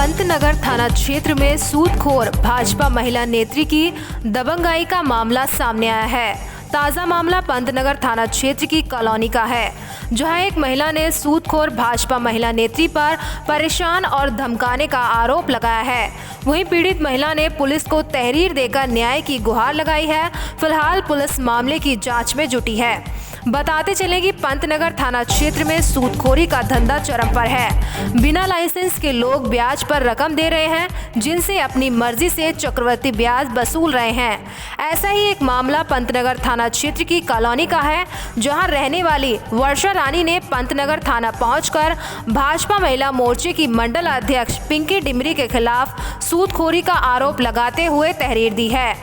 पंतनगर थाना क्षेत्र में सूदखोर भाजपा महिला नेत्री की दबंगाई का मामला सामने आया है। ताज़ा मामला पंतनगर थाना क्षेत्र की कॉलोनी का है, जहां एक महिला ने सूदखोर भाजपा महिला नेत्री पर परेशान और धमकाने का आरोप लगाया है। वहीं पीड़ित महिला ने पुलिस को तहरीर देकर न्याय की गुहार लगाई है। फिलहाल पुलिस मामले की जांच में जुटी है। बताते चलें कि पंतनगर थाना क्षेत्र में सूदखोरी का धंधा चरम पर है। बिना लाइसेंस के लोग ब्याज पर रकम दे रहे हैं, जिनसे अपनी मर्जी से चक्रवृद्धि ब्याज वसूल रहे हैं। ऐसा ही एक मामला पंतनगर थाना क्षेत्र की कॉलोनी का है, जहां रहने वाली वर्षा रानी ने पंतनगर थाना पहुंचकर भाजपा महिला मोर्चे की मंडल अध्यक्ष पिंकी डिमरी के खिलाफ सूदखोरी का आरोप लगाते हुए तहरीर दी है।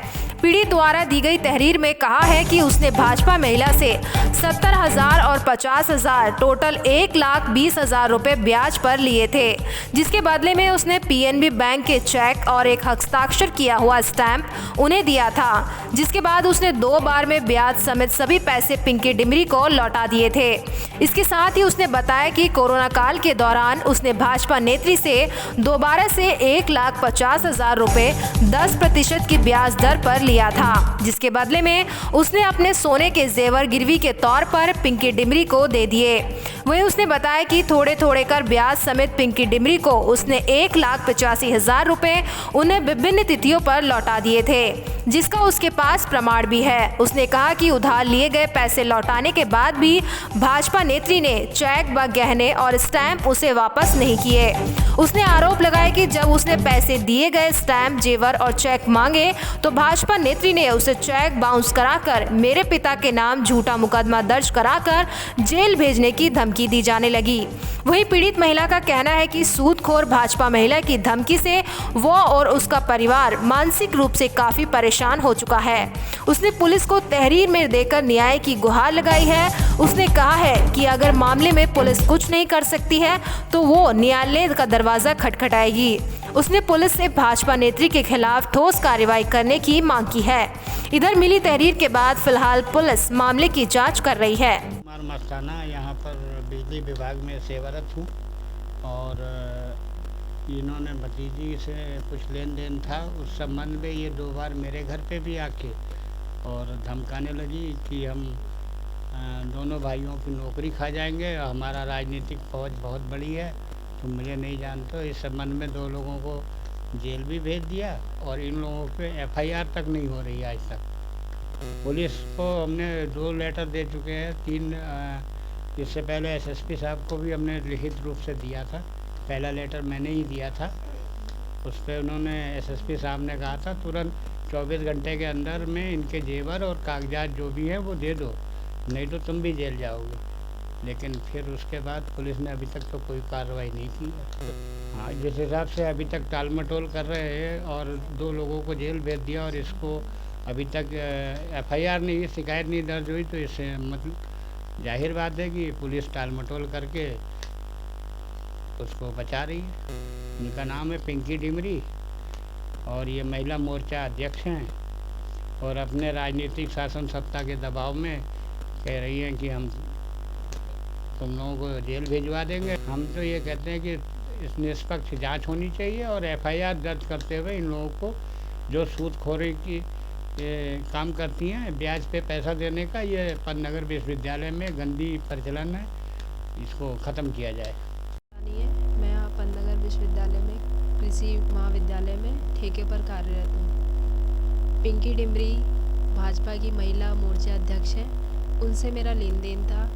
पीड़ित द्वारा दी गई तहरीर में कहा है कि उसने भाजपा महिला से 70,000 और 50,000 टोटल 1,20,000 रुपए ब्याज पर लिए थे, जिसके बदले में उसने पीएनबी बैंक के चेक और एक हस्ताक्षर किया हुआ स्टैंप उन्हें दिया था, जिसके बाद उसने 2 बार में ब्याज समेत सभी पैसे पिंकी डिमरी को लौटा दिए थे। इसके साथ ही उसने बताया कि कोरोना काल के दौरान उसने भाजपा नेत्री से दोबारा से 1,50,000 रुपए 10% की ब्याज दर पर लिया था, जिसके बदले में उसने अपने सोने के जेवर गिरवी के तौर पर पिंकी डिमरी को दे दिए। वहीं उसने बताया कि थोड़े थोड़े कर ब्याज समेत पिंकी डिमरी को उसने 1,85,000 रुपए उन्हें विभिन्न तिथियों पर लौटा दिए थे, जिसका उसके पास प्रमाण भी है। उसने कहा कि उधार लिए गए पैसे लौटाने के बाद भी भाजपा नेत्री ने चेक व गहने और स्टैंप उसे वापस नहीं किए। उसने आरोप लगाया कि जब उसने पैसे दिए गए स्टैंप, जेवर और चेक मांगे तो भाजपा नेत्री ने उसे चेक बाउंस कराकर मेरे पिता के नाम झूठा मुकदमा दर्ज कराकर जेल भेजने की धमकी दी जाने लगी। वहीं पीड़ित महिला का कहना है कि सूदखोर भाजपा महिला की धमकी से वो और उसका परिवार मानसिक रूप से काफी परेशान हो चुका है। उसने पुलिस को तहरीर में देकर न्याय की गुहार लगाई है। उसने कहा है कि अगर मामले में पुलिस कुछ नहीं कर सकती है तो वो न्यायालय का दरवाजा खटखटाएगी। उसने पुलिस से भाजपा नेत्री के खिलाफ ठोस कार्रवाई करने की मांग की है। इधर मिली तहरीर के बाद फिलहाल पुलिस मामले की जांच कर रही है। मस्ताना यहाँ पर बिजली विभाग में सेवारत हूँ और इन्होंने भतीजी से कुछ लेन देन था, उस संबंध में ये 2 बार मेरे घर पे भी आके और धमकाने लगी कि हम दोनों भाइयों की नौकरी खा जाएंगे, हमारा राजनीतिक फौज बहुत बड़ी है, तुम मुझे नहीं जानते हो। इस संबंध में 2 लोगों को जेल भी भेज दिया और इन लोगों पे एफआईआर तक नहीं हो रही है आज तक। पुलिस को हमने 2 लेटर दे चुके हैं, 3 इससे पहले एसएसपी साहब को भी हमने लिखित रूप से दिया था। पहला लेटर मैंने ही दिया था, उस पर उन्होंने एसएसपी साहब ने कहा था तुरंत 24 घंटे के अंदर में इनके जेवर और कागजात जो भी हैं वो दे दो, नहीं तो तुम भी जेल जाओगे। लेकिन फिर उसके बाद पुलिस ने अभी तक तो कोई कार्रवाई नहीं की। हाँ, जिस हिसाब से अभी तक टाल मटोल कर रहे हैं और 2 लोगों को जेल भेज दिया और इसको अभी तक एफआईआर नहीं, शिकायत नहीं दर्ज हुई, तो इससे मतलब जाहिर बात है कि पुलिस टाल मटोल करके उसको बचा रही है। उनका नाम है पिंकी डिमरी और ये महिला मोर्चा अध्यक्ष हैं और अपने राजनीतिक शासन सत्ता के दबाव में कह रही हैं कि हम तुम लोगं को जेल भिजवा देंगे। हम तो ये कहते हैं कि इस निष्पक्ष जांच होनी चाहिए और एफआईआर दर्ज करते हुए इन लोगों को जो सूदखोरी की काम करती हैं, ब्याज पे पैसा देने का, ये पंतनगर विश्वविद्यालय में गंदी प्रचलन है, इसको ख़त्म किया जाए। मैं यहाँ पंतनगर विश्वविद्यालय में कृषि महाविद्यालय में ठेके पर कार्यरत हूँ। पिंकी डिमरी भाजपा की महिला मोर्चा अध्यक्ष हैं, उनसे मेरा लेन देन था।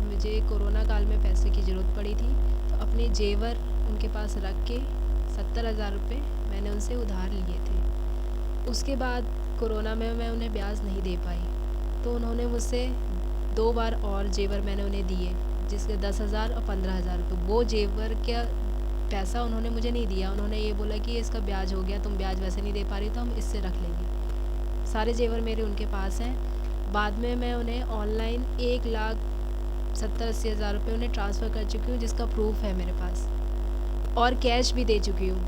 मुझे कोरोना काल में पैसे की ज़रूरत पड़ी थी, तो अपने जेवर उनके पास रख के 70,000 रुपये मैंने उनसे उधार लिए थे। उसके बाद कोरोना में मैं उन्हें ब्याज नहीं दे पाई, तो उन्होंने मुझसे 2 बार और जेवर मैंने उन्हें दिए, जिसके 10,000 और 15,000 रुपये। वो जेवर का पैसा उन्होंने मुझे नहीं दिया, उन्होंने ये बोला कि इसका ब्याज हो गया, तुम ब्याज वैसे नहीं दे पा रही तो हम इससे रख लेंगे। सारे जेवर मेरे उनके पास हैं। बाद में मैं उन्हें ऑनलाइन 1,70,000-80,000 रुपये उन्हें ट्रांसफ़र कर चुकी हूँ, जिसका प्रूफ है मेरे पास, और कैश भी दे चुकी हूँ।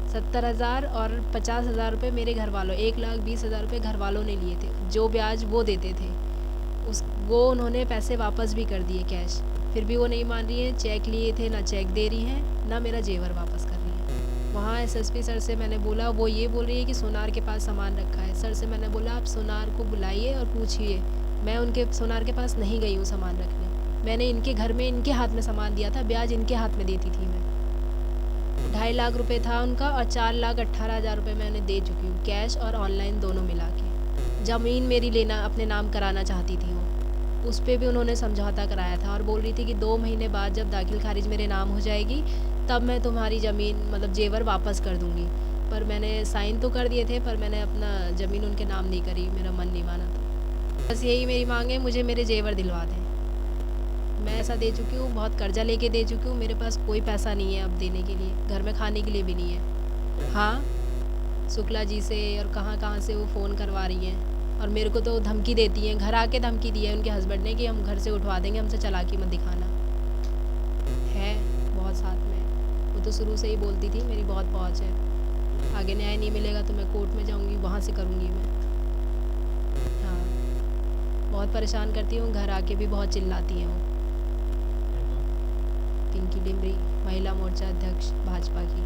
70,000 और 50,000 रुपये मेरे घर वालों, 1,20,000 रुपये घर वालों ने लिए थे, जो ब्याज वो देते थे वो उन्होंने पैसे वापस भी कर दिए कैश। फिर भी वो नहीं मान रही है, चेक लिए थे ना चेक दे रही हैं, ना मेरा जेवर वापस कर रही है। हाँ एसएसपी सर से मैंने बोला, वो ये बोल रही है कि सोनार के पास सामान रखा है। सर से मैंने बोला आप सोनार को बुलाइए और पूछिए। मैं उनके सोनार के पास नहीं गई हूँ सामान रखने। मैंने इनके घर में इनके हाथ में सामान दिया था, ब्याज इनके हाथ में देती थी मैं। 2.5 लाख रुपए था उनका और 4,18,000 रुपये मैंने दे चुकी हूँ, कैश और ऑनलाइन दोनों मिला के। ज़मीन मेरी लेना अपने नाम कराना चाहती थी वो, उस पर भी उन्होंने समझौता कराया था और बोल रही थी कि 2 महीने बाद जब दाखिल खारिज मेरे नाम हो जाएगी तब मैं तुम्हारी ज़मीन मतलब जेवर वापस कर दूँगी। पर मैंने साइन तो कर दिए थे, पर मैंने अपना ज़मीन उनके नाम नहीं करी, मेरा मन नहीं माना था। बस यही मेरी मांग है, मुझे मेरे जेवर दिलवा दें। मैं ऐसा दे चुकी हूँ, बहुत कर्जा लेके दे चुकी हूँ, मेरे पास कोई पैसा नहीं है अब देने के लिए, घर में खाने के लिए भी नहीं है। हाँ शुक्ला जी से और कहाँ कहाँ से वो फ़ोन करवा रही हैं और मेरे को तो धमकी देती हैं, घर आके धमकी दी है उनके हस्बैंड ने कि हम घर से उठवा देंगे, हमसे चालाकी मत दिखाना। है बहुत साथ में, वो तो शुरू से ही बोलती थी मेरी बहुत पहुँच है, आगे न्याय नहीं मिलेगा तो मैं कोर्ट में जाऊँगी, वहाँ से करूँगी मैं। हाँ बहुत परेशान करती हूँ, घर आके भी बहुत चिल्लाती हैं वो। पिंकी डिमरी, महिला मोर्चा अध्यक्ष भाजपा की।